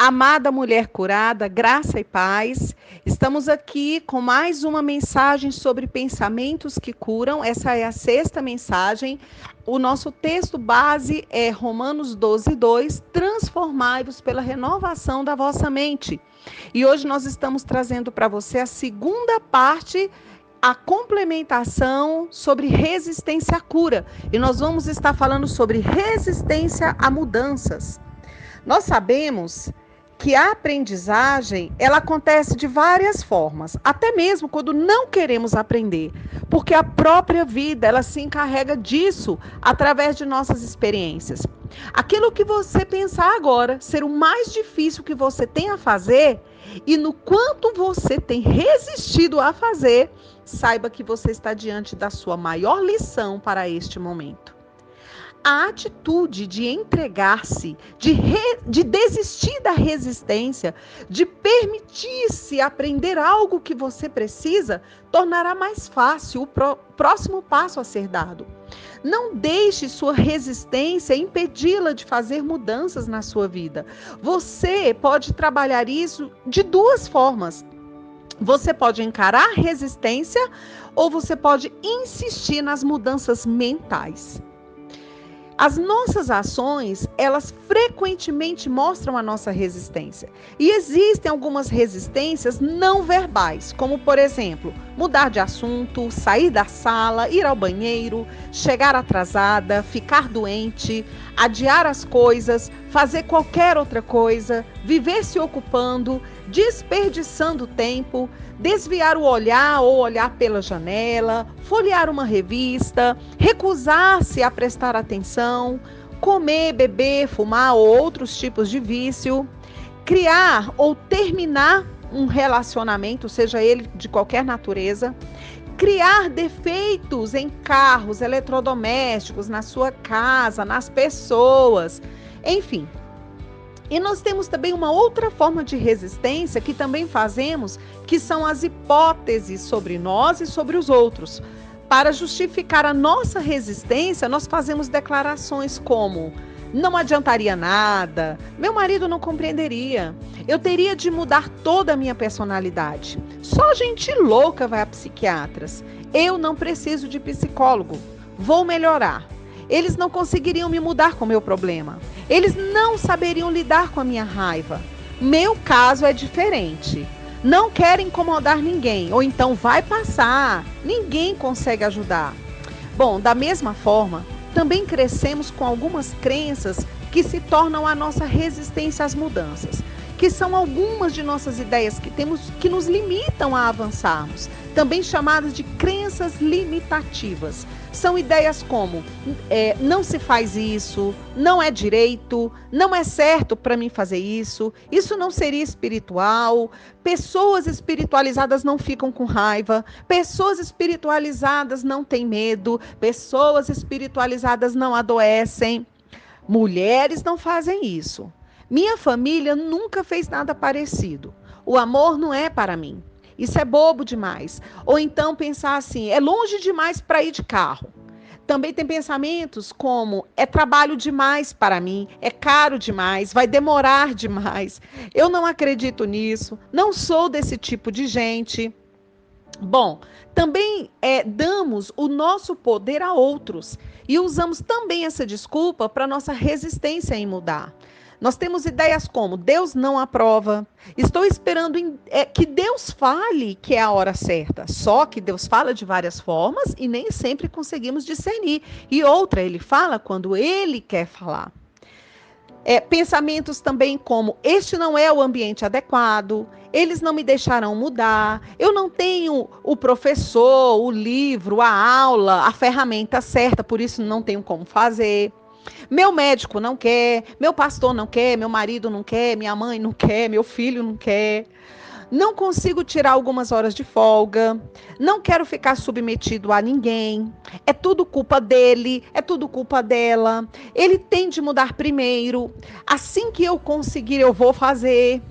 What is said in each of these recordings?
Amada mulher curada, graça e paz. Estamos aqui com mais uma mensagem sobre pensamentos que curam. Essa é a sexta mensagem. O nosso texto base é Romanos 12:2, transformai-vos pela renovação da vossa mente. E hoje nós estamos trazendo para você a segunda parte, a complementação sobre resistência à cura. E nós vamos estar falando sobre resistência a mudanças. Nós sabemos que a aprendizagem, ela acontece de várias formas, até mesmo quando não queremos aprender, porque a própria vida, ela se encarrega disso através de nossas experiências. Aquilo que você pensar agora ser o mais difícil que você tem a fazer, e no quanto você tem resistido a fazer, saiba que você está diante da sua maior lição para este momento. A atitude de entregar-se, de desistir da resistência, de permitir-se aprender algo que você precisa, tornará mais fácil o próximo passo a ser dado. Não deixe sua resistência impedi-la de fazer mudanças na sua vida. Você pode trabalhar isso de duas formas. Você pode encarar a resistência ou você pode insistir nas mudanças mentais. As nossas ações, elas frequentemente mostram a nossa resistência. E existem algumas resistências não verbais, como, por exemplo, mudar de assunto, sair da sala, ir ao banheiro, chegar atrasada, ficar doente, adiar as coisas, fazer qualquer outra coisa, viver se ocupando, desperdiçando tempo, desviar o olhar ou olhar pela janela, folhear uma revista, recusar-se a prestar atenção, comer, beber, fumar ou outros tipos de vício, criar ou terminar um relacionamento, seja ele de qualquer natureza, criar defeitos em carros, eletrodomésticos, na sua casa, nas pessoas, enfim. E nós temos também uma outra forma de resistência que também fazemos, que são as hipóteses sobre nós e sobre os outros. Para justificar a nossa resistência, nós fazemos declarações como: não adiantaria nada, meu marido não compreenderia, eu teria de mudar toda a minha personalidade. Só gente louca vai a psiquiatras. Eu não preciso de psicólogo, vou melhorar. Eles não conseguiriam me mudar com o meu problema. Eles não saberiam lidar com a minha raiva. Meu caso é diferente. Não quero incomodar ninguém, ou então vai passar. Ninguém consegue ajudar. Bom, da mesma forma, também crescemos com algumas crenças que se tornam a nossa resistência às mudanças, que são algumas de nossas ideias que temos que nos limitam a avançarmos, também chamadas de crenças limitativas. São ideias como, não se faz isso, não é direito, não é certo para mim fazer isso não seria espiritual, pessoas espiritualizadas não ficam com raiva, pessoas espiritualizadas não têm medo, pessoas espiritualizadas não adoecem, mulheres não fazem isso. Minha família nunca fez nada parecido. O amor não é para mim. Isso é bobo demais. Ou então pensar assim, é longe demais para ir de carro. Também tem pensamentos como, é trabalho demais para mim, é caro demais, vai demorar demais. Eu não acredito nisso, não sou desse tipo de gente. Bom, também damos o nosso poder a outros e usamos também essa desculpa para nossa resistência em mudar. Nós temos ideias como, Deus não aprova, estou esperando que Deus fale que é a hora certa. Só que Deus fala de várias formas e nem sempre conseguimos discernir. E outra, Ele fala quando Ele quer falar. Pensamentos também como, este não é o ambiente adequado, eles não me deixarão mudar, eu não tenho o professor, o livro, a aula, a ferramenta certa, por isso não tenho como fazer. Meu médico não quer, meu pastor não quer, meu marido não quer, minha mãe não quer, meu filho não quer. Não consigo tirar algumas horas de folga, não quero ficar submetido a ninguém, é tudo culpa dele, é tudo culpa dela, ele tem de mudar primeiro, assim que eu conseguir eu vou fazer,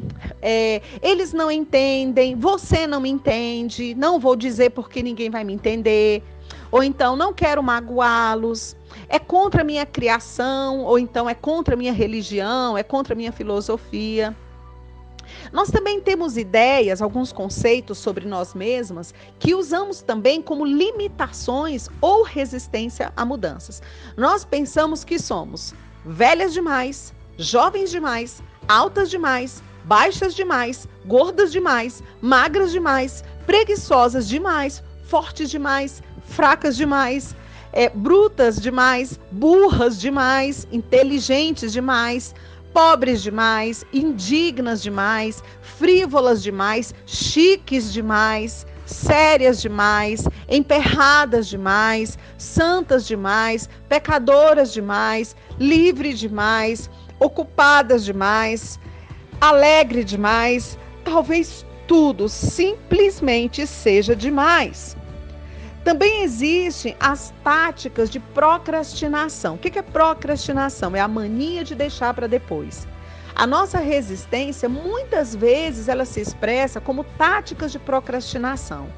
eles não entendem, você não me entende, não vou dizer porque ninguém vai me entender, ou então não quero magoá-los, é contra a minha criação, ou então é contra a minha religião, é contra a minha filosofia. Nós também temos ideias, alguns conceitos sobre nós mesmas que usamos também como limitações ou resistência a mudanças. Nós pensamos que somos velhas demais, jovens demais, altas demais, baixas demais, gordas demais, magras demais, preguiçosas demais, fortes demais, fracas demais, brutas demais, burras demais, inteligentes demais, pobres demais, indignas demais, frívolas demais, chiques demais, sérias demais, emperradas demais, santas demais, pecadoras demais, livres demais, ocupadas demais, alegre demais. Talvez tudo simplesmente seja demais. Também existem as táticas de procrastinação. O que é procrastinação? É a mania de deixar para depois. A nossa resistência, muitas vezes, ela se expressa como táticas de procrastinação.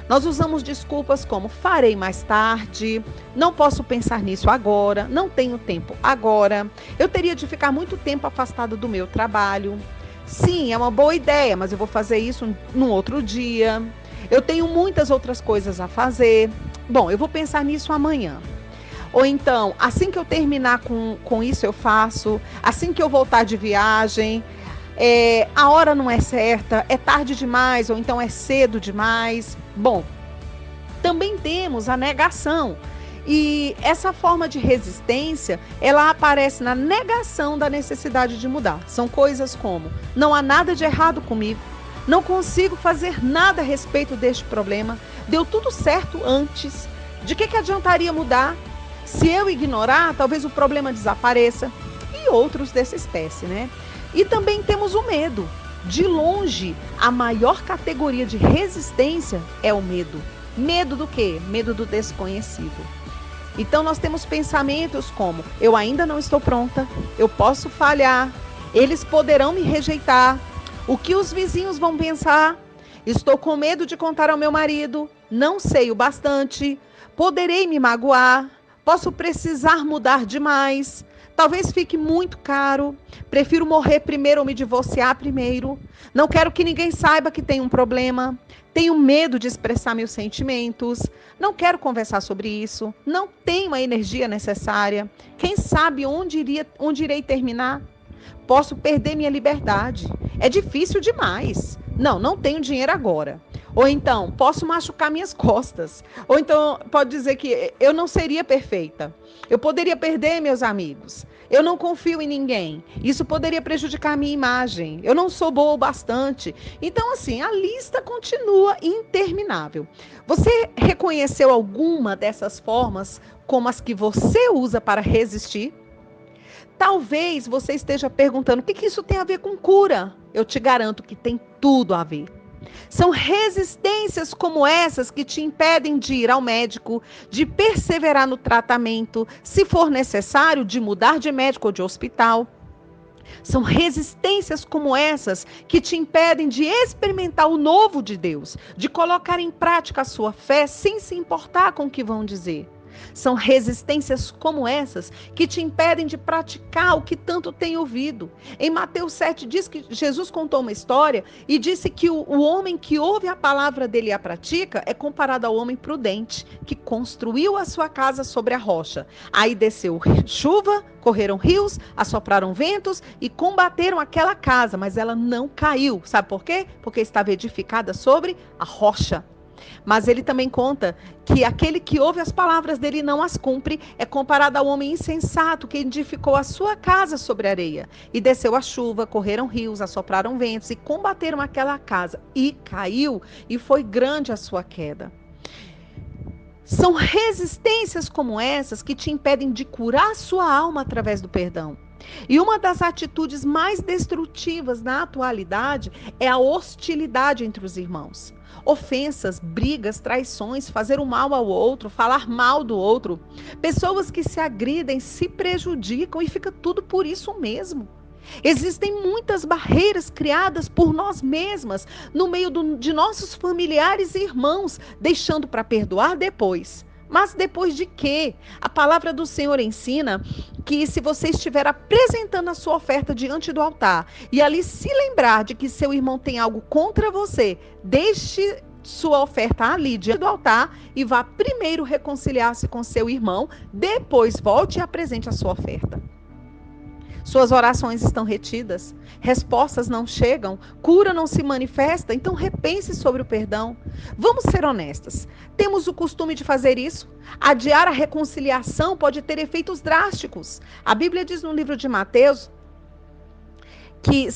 Nós usamos desculpas como farei mais tarde, não posso pensar nisso agora, não tenho tempo agora, eu teria de ficar muito tempo afastada do meu trabalho. Sim, é uma boa ideia, mas eu vou fazer isso num outro dia. Eu tenho muitas outras coisas a fazer. Bom, eu vou pensar nisso amanhã. Ou então, assim que eu terminar com isso eu faço. Assim que eu voltar de viagem, a hora não é certa, é tarde demais ou então é cedo demais. Bom, também temos a negação. E essa forma de resistência, ela aparece na negação da necessidade de mudar. São coisas como, não há nada de errado comigo, não consigo fazer nada a respeito deste problema, deu tudo certo antes, de que adiantaria mudar? Se eu ignorar, talvez o problema desapareça, e outros dessa espécie, né? E também temos o medo. De longe, a maior categoria de resistência é o medo. Medo do quê? Medo do desconhecido. Então nós temos pensamentos como, eu ainda não estou pronta, eu posso falhar, eles poderão me rejeitar, o que os vizinhos vão pensar, estou com medo de contar ao meu marido, não sei o bastante, poderei me magoar, posso precisar mudar demais, talvez fique muito caro, prefiro morrer primeiro ou me divorciar primeiro, não quero que ninguém saiba que tenho um problema, tenho medo de expressar meus sentimentos, não quero conversar sobre isso, não tenho a energia necessária, quem sabe onde irei terminar? Posso perder minha liberdade, é difícil demais, não tenho dinheiro agora. Ou então, posso machucar minhas costas. Ou então, pode dizer que eu não seria perfeita. Eu poderia perder meus amigos. Eu não confio em ninguém. Isso poderia prejudicar a minha imagem. Eu não sou boa o bastante. Então, assim, a lista continua interminável. Você reconheceu alguma dessas formas como as que você usa para resistir? Talvez você esteja perguntando, o que isso tem a ver com cura? Eu te garanto que tem tudo a ver. São resistências como essas que te impedem de ir ao médico, de perseverar no tratamento, se for necessário, de mudar de médico ou de hospital. São resistências como essas que te impedem de experimentar o novo de Deus, de colocar em prática a sua fé sem se importar com o que vão dizer. São resistências como essas que te impedem de praticar o que tanto tem ouvido. Em Mateus 7 diz que Jesus contou uma história e disse que o homem que ouve a palavra dele e a pratica é comparado ao homem prudente, que construiu a sua casa sobre a rocha. Aí desceu chuva, correram rios, assopraram ventos e combateram aquela casa, mas ela não caiu. Sabe por quê? Porque estava edificada sobre a rocha. Mas ele também conta que aquele que ouve as palavras dele e não as cumpre é comparado ao homem insensato que edificou a sua casa sobre a areia. E desceu a chuva, correram rios, assopraram ventos e combateram aquela casa. E caiu, e foi grande a sua queda. São resistências como essas que te impedem de curar a sua alma através do perdão. E uma das atitudes mais destrutivas na atualidade é a hostilidade entre os irmãos. Ofensas, brigas, traições, fazer o mal ao outro, falar mal do outro. Pessoas que se agridem, se prejudicam e fica tudo por isso mesmo. Existem muitas barreiras criadas por nós mesmas no meio de nossos familiares e irmãos, deixando para perdoar depois. Mas depois de quê? A palavra do Senhor ensina que se você estiver apresentando a sua oferta diante do altar e ali se lembrar de que seu irmão tem algo contra você, deixe sua oferta ali diante do altar e vá primeiro reconciliar-se com seu irmão, depois volte e apresente a sua oferta. Suas orações estão retidas, respostas não chegam, cura não se manifesta, então repense sobre o perdão. Vamos ser honestas, temos o costume de fazer isso? Adiar a reconciliação pode ter efeitos drásticos. A Bíblia diz no livro de Mateus, que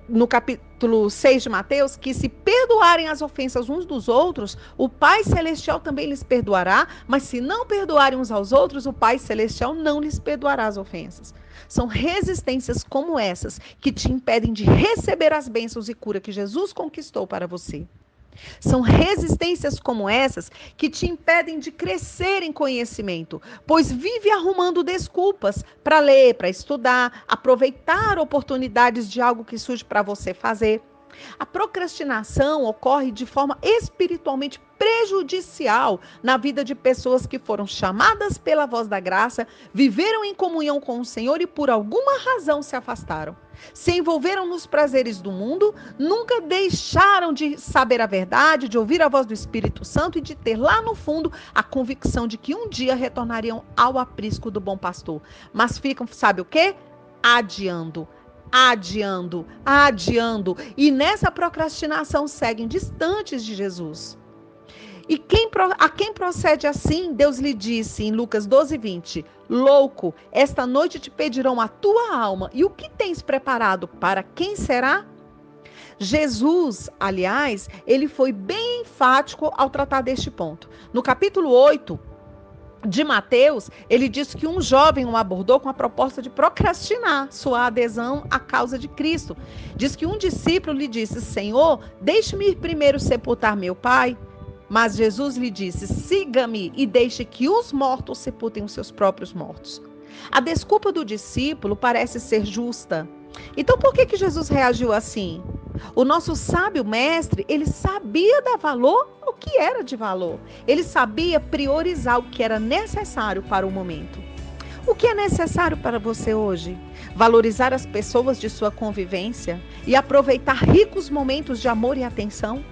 no capítulo 6 de Mateus, que se perdoarem as ofensas uns dos outros, o Pai Celestial também lhes perdoará, mas se não perdoarem uns aos outros, o Pai Celestial não lhes perdoará as ofensas. São resistências como essas que te impedem de receber as bênçãos e cura que Jesus conquistou para você. São resistências como essas que te impedem de crescer em conhecimento, pois vive arrumando desculpas para ler, para estudar, aproveitar oportunidades de algo que surge para você fazer. A procrastinação ocorre de forma espiritualmente prejudicial na vida de pessoas que foram chamadas pela voz da graça, viveram em comunhão com o Senhor e por alguma razão se afastaram. Se envolveram nos prazeres do mundo, nunca deixaram de saber a verdade, de ouvir a voz do Espírito Santo e de ter lá no fundo a convicção de que um dia retornariam ao aprisco do bom pastor. Mas ficam, sabe o quê? Adiando. E nessa procrastinação seguem distantes de Jesus. E a quem procede assim, Deus lhe disse em Lucas 12:20, louco, esta noite te pedirão a tua alma, e o que tens preparado, para quem será? Jesus, aliás, ele foi bem enfático ao tratar deste ponto. No capítulo 8 de Mateus, ele diz que um jovem o abordou com a proposta de procrastinar sua adesão à causa de Cristo. Diz que um discípulo lhe disse, Senhor, deixe-me ir primeiro sepultar meu pai. Mas Jesus lhe disse, siga-me e deixe que os mortos sepultem os seus próprios mortos. A desculpa do discípulo parece ser justa. Então por que Jesus reagiu assim? O nosso sábio mestre, ele sabia dar valor ao que era de valor. Ele sabia priorizar o que era necessário para o momento. O que é necessário para você hoje? Valorizar as pessoas de sua convivência e aproveitar ricos momentos de amor e atenção?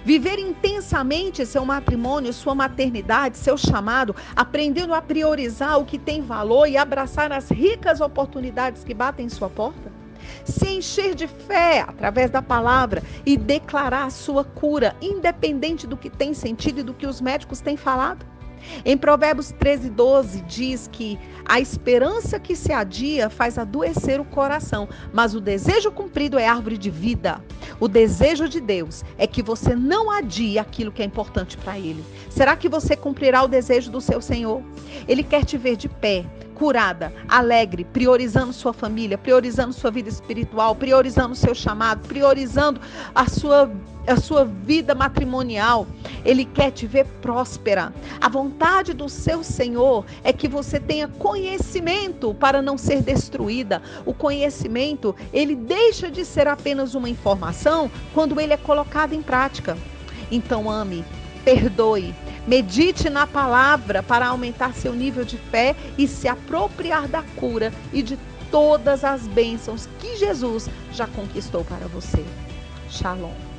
Viver intensamente seu matrimônio, sua maternidade, seu chamado, aprendendo a priorizar o que tem valor e abraçar as ricas oportunidades que batem em sua porta? Se encher de fé através da palavra e declarar a sua cura, independente do que tem sentido e do que os médicos têm falado? Em Provérbios 13:12 diz que a esperança que se adia faz adoecer o coração, mas o desejo cumprido é árvore de vida. O desejo de Deus é que você não adie aquilo que é importante para Ele. Será que você cumprirá o desejo do seu Senhor? Ele quer te ver de pé, curada, alegre, priorizando sua família, priorizando sua vida espiritual, priorizando seu chamado, priorizando a sua vida matrimonial. Ele quer te ver próspera. A vontade do seu Senhor é que você tenha conhecimento para não ser destruída. O conhecimento, ele deixa de ser apenas uma informação quando ele é colocado em prática. Então ame, perdoe, medite na palavra para aumentar seu nível de fé e se apropriar da cura e de todas as bênçãos que Jesus já conquistou para você. Shalom.